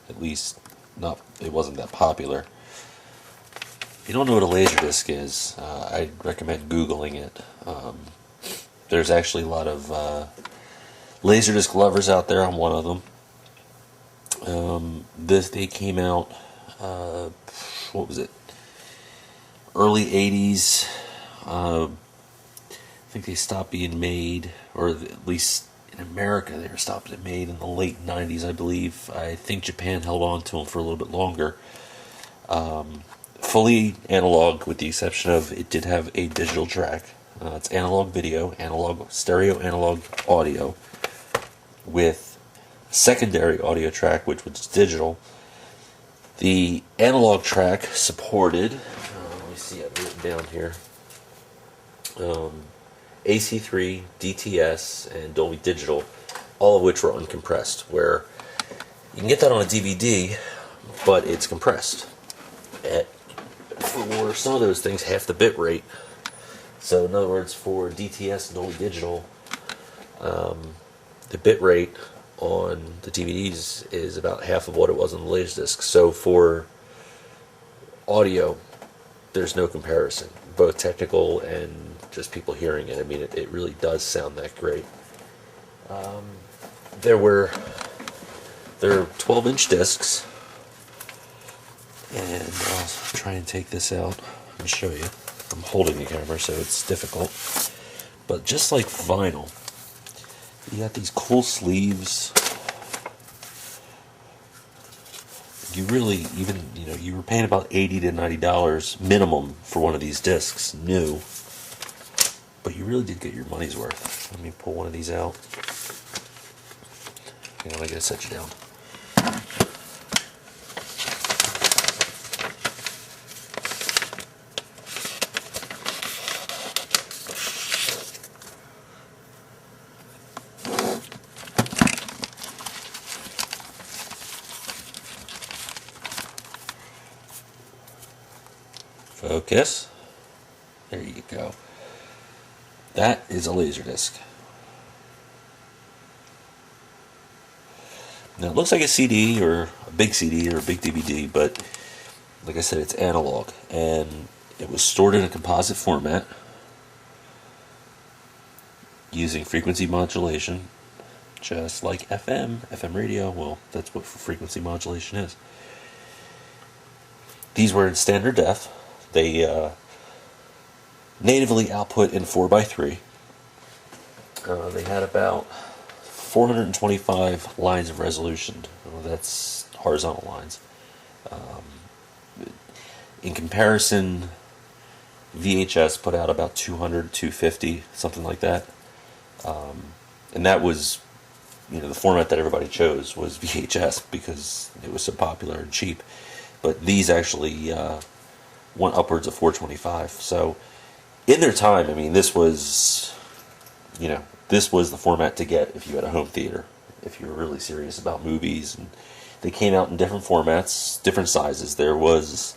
At least, it wasn't that popular. If you don't know what a Laserdisc is, I'd recommend Googling it. There's actually a lot of Laserdisc lovers out there. I'm one of them. They came out, what was it? Early 80s. I think they stopped being made, or at least in America they were stopped being made in the late 90s, I believe. I think Japan held on to them for a little bit longer. Fully analog, with the exception of it did have a digital track. It's analog video, stereo analog audio, with secondary audio track, which was digital. The analog track supported, let me see, I've written down here, AC3, DTS, and Dolby Digital, all of which were uncompressed, where you can get that on a DVD, but it's compressed at, for some of those things, half the bit rate. So in other words, for DTS and Dolby Digital, the bit rate on the DVDs is about half of what it was on the Laserdisc. So for audio, there's no comparison, both technical and just people hearing it. I mean, it really does sound that great. There are 12-inch discs, and I'll try and take this out and show you. I'm holding the camera, so it's difficult. But just like vinyl, you got these cool sleeves. You really, you were paying about $80 to $90 minimum for one of these discs, new. But you really did get your money's worth. Let me pull one of these out. Hang on, I gotta set you down. Focus. There you go. That is a Laserdisc. Now it looks like a CD or a big CD or a big DVD, but like I said, it's analog, and it was stored in a composite format using frequency modulation, just like FM radio. Well, that's what frequency modulation is. These were in standard def. They natively output in 4:3. They had about 425 lines of resolution. That's horizontal lines. In comparison, VHS put out about 200, 250, something like that. And that was, the format that everybody chose was VHS because it was so popular and cheap. But these actually went upwards of 425. So in their time, I mean, this was the format to get if you had a home theater, if you were really serious about movies. And they came out in different formats, different sizes. There was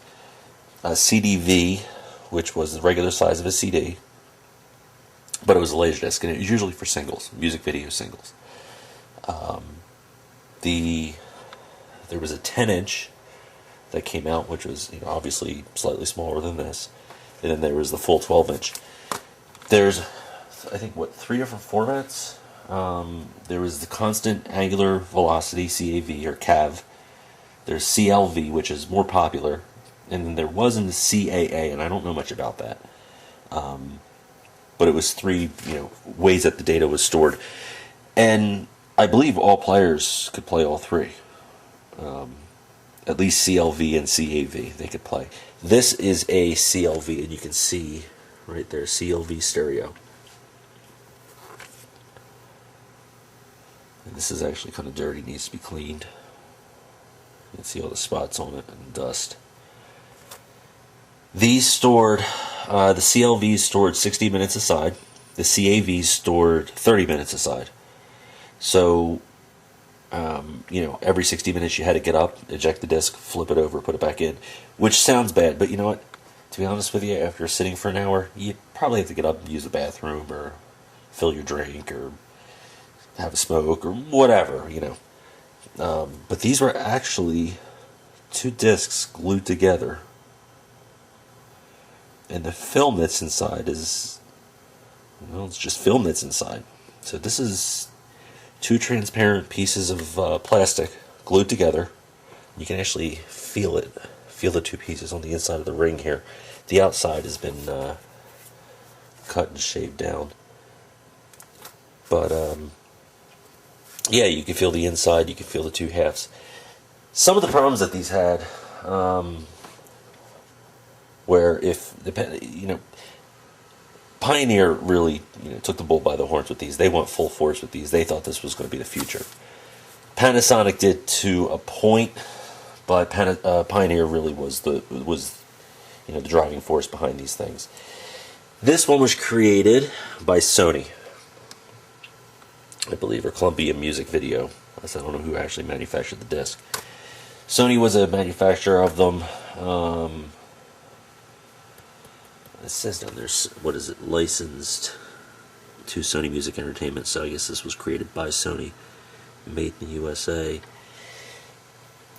a CDV, which was the regular size of a CD, but it was a Laserdisc, and it was usually for singles, music video singles. There was a 10-inch that came out, which was obviously slightly smaller than this, and then there was the full 12-inch. There's, I think, 3 different formats. There was the constant angular velocity, CAV or CAV. There's CLV, which is more popular, and then there was in the CAA, and I don't know much about that. But it was 3 ways that the data was stored, and I believe all players could play all 3. At least CLV and CAV they could play. This is a CLV, and you can see right there, CLV stereo. And this is actually kind of dirty, needs to be cleaned. You can see all the spots on it and dust. These stored, the CLVs stored 60 minutes aside. The CAVs stored 30 minutes aside. So, every 60 minutes you had to get up, eject the disc, flip it over, put it back in. Which sounds bad, but you know what? To be honest with you, after you're sitting for an hour, you probably have to get up and use the bathroom or fill your drink or have a smoke or whatever, But these were actually two discs glued together. And the film that's inside is, well, it's just film that's inside. So this is two transparent pieces of plastic glued together. You can actually feel it, feel the two pieces on the inside of the ring here. The outside has been cut and shaved down. But yeah, you can feel the inside, you can feel the two halves. Some of the problems that these had, where Pioneer really took the bull by the horns with these. They went full force with these. They thought this was going to be the future. Panasonic did to a point, but Pioneer really was the driving force behind these things. This one was created by Sony, I believe, or Columbia Music Video. I don't know who actually manufactured the disc. Sony was a manufacturer of them. It says down there, what is it, licensed to Sony Music Entertainment, so I guess this was created by Sony, made in the USA.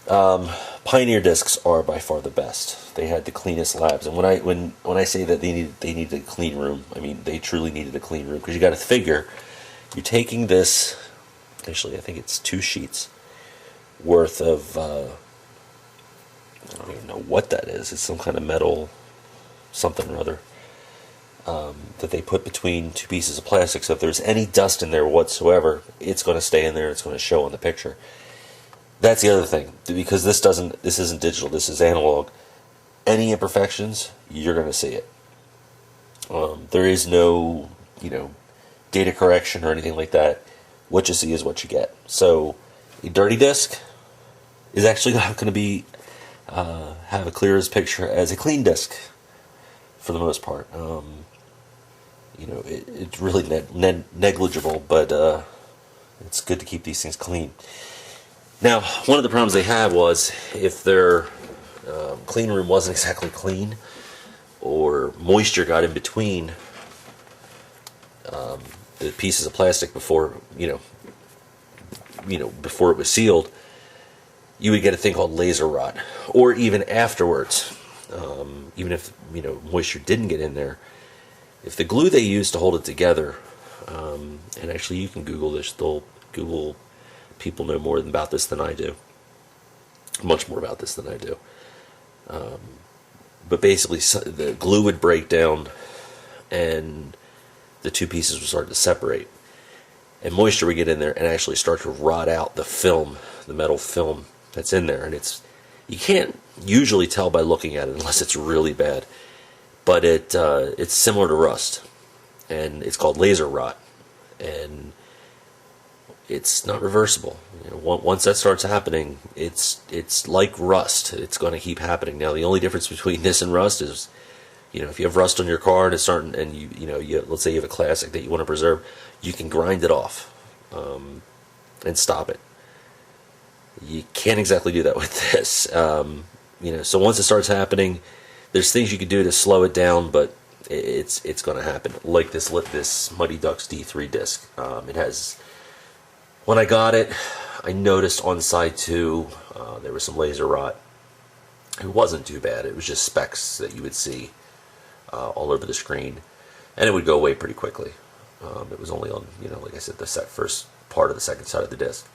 Pioneer discs are by far the best. They had the cleanest labs, and when I say that they needed a clean room, I mean they truly needed a clean room, because you got to figure you're taking this. Actually, I think it's 2 sheets worth of I don't even know what that is. It's some kind of metal something or other that they put between 2 pieces of plastic. So if there's any dust in there whatsoever, it's going to stay in there. It's going to show on the picture. That's the other thing, because this isn't digital. This is analog. Any imperfections, you're going to see it. There is no data correction or anything like that. What you see is what you get. So a dirty disc is actually not going to be have a clear as picture as a clean disc for the most part. It's really negligible, but it's good to keep these things clean. Now, one of the problems they had was if their clean room wasn't exactly clean, or moisture got in between the pieces of plastic before before it was sealed, you would get a thing called laser rot. Or even afterwards, even if moisture didn't get in there, if the glue they used to hold it together, and actually you can Google this, Google people know more about this than I do, much more about this than I do. But basically, the glue would break down, and the 2 pieces would start to separate, and moisture would get in there and actually start to rot out the film, the metal film that's in there. And you can't usually tell by looking at it unless it's really bad, but it's similar to rust, and it's called laser rot, and it's not reversible. Once that starts happening, it's like rust. It's going to keep happening. Now, the only difference between this and rust is, if you have rust on your car and it's starting, and let's say you have a classic that you want to preserve, you can grind it off and stop it. You can't exactly do that with this. So once it starts happening, there's things you can do to slow it down, but it's going to happen. Like this Mighty Ducks D3 disc. It has. When I got it, I noticed on side 2 there was some laser rot. It wasn't too bad. It was just specks that you would see all over the screen, and it would go away pretty quickly. It was only on, like I said, the first part of the second side of the disc.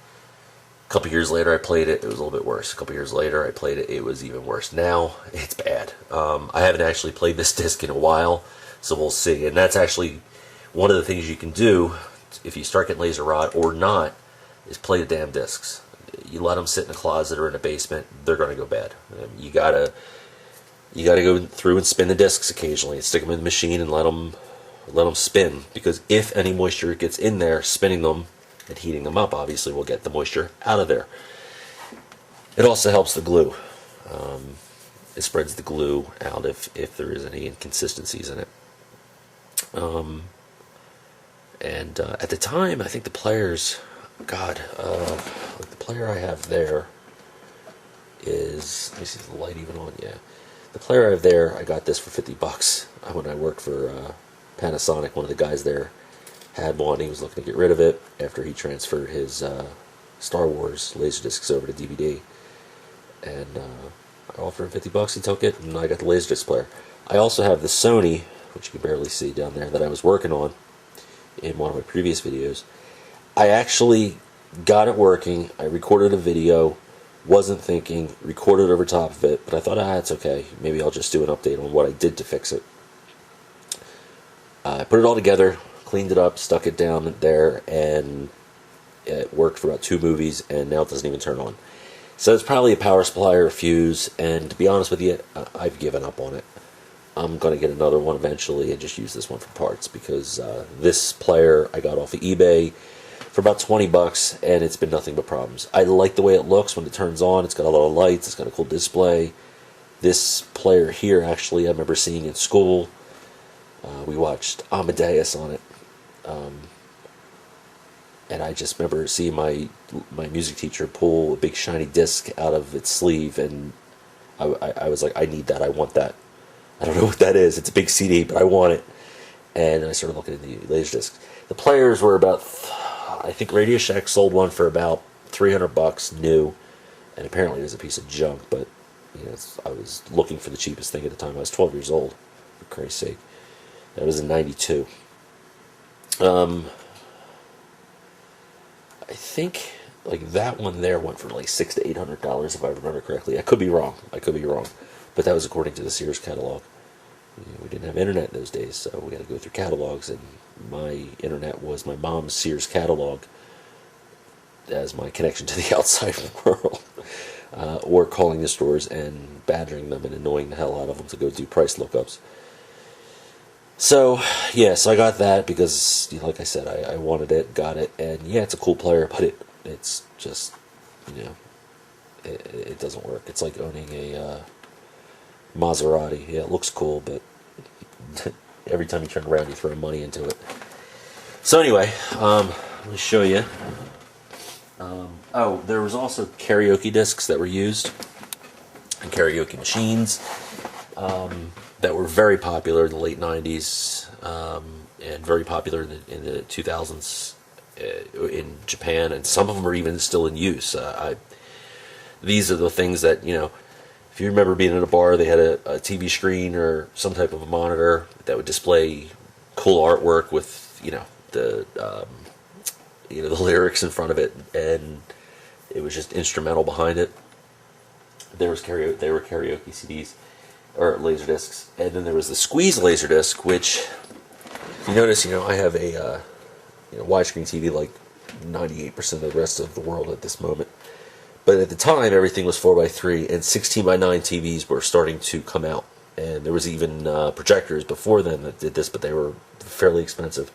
A couple years later, I played it. It was a little bit worse. A couple years later, I played it. It was even worse. Now, it's bad. I haven't actually played this disc in a while, so we'll see. And that's actually one of the things you can do if you start getting laser rot or not, is play the damn discs. You let them sit in a closet or in a basement, they're going to go bad. You gotta go through and spin the discs occasionally, and stick them in the machine and let them spin, because if any moisture gets in there, spinning them and heating them up obviously will get the moisture out of there. It also helps the glue. It spreads the glue out if there is any inconsistencies in it. At the time, I think the players, like the player I have there is, let me see if the light even on, yeah. The player I have there, I got this for $50 when I worked for Panasonic. One of the guys there had one. He was looking to get rid of it after he transferred his Star Wars Laserdiscs over to DVD, and I offered him $50. He took it, and I got the Laserdisc player. I also have the Sony, which you can barely see down there, that I was working on in one of my previous videos. I actually got it working. I recorded a video, wasn't thinking, recorded over top of it, but I thought, it's okay. Maybe I'll just do an update on what I did to fix it. I put it all together, cleaned it up, stuck it down there, and it worked for about 2 movies, and now it doesn't even turn on. So it's probably a power supply or a fuse, and to be honest with you, I've given up on it. I'm going to get another one eventually and just use this one for parts, because this player I got off of eBay for about $20, and it's been nothing but problems. I like the way it looks when it turns on. It's got a lot of lights, it's got a cool display. This player here, actually, I remember seeing in school. We watched Amadeus on it. And I just remember seeing my music teacher pull a big shiny disc out of its sleeve, and I was like, I need that, I want that. I don't know what that is, it's a big CD, but I want it. And I started looking at the Laserdiscs. The players were about, I think Radio Shack sold one for about $300 new, and apparently it was a piece of junk, but you know, I was looking for the cheapest thing at the time. I was 12 years old, for Christ's sake. That was in '92. I think like that one there went for like $600 to $800 if I remember correctly. I could be wrong, but that was according to the Sears catalog. We didn't have internet in those days, so we had to go through catalogs, and my internet was my mom's Sears catalog as my connection to the outside world, or calling the stores and badgering them and annoying the hell out of them to go do price lookups. So, yeah, so I got that because, like I said, I wanted it, got it, and yeah, it's a cool player, but it's just, you know, it doesn't work. It's like owning a Maserati. Yeah, it looks cool, but every time you turn around, you throw money into it. So anyway, let me show you. Oh, there was also karaoke discs that were used, and karaoke machines. That were very popular in the late 90s, and very popular in the 2000s in Japan, and some of them are even still in use. These are the things that, you know, if you remember being in a bar, they had a TV screen or some type of a monitor that would display cool artwork with, you know, the lyrics in front of it, and it was just instrumental behind it. There were karaoke CDs. Or Laserdiscs, and then there was the squeeze Laserdisc, which, if you notice, you know, I have a widescreen TV like 98% of the rest of the world at this moment. But at the time, everything was 4x3, and 16x9 TVs were starting to come out, and there was even projectors before then that did this, but they were fairly expensive.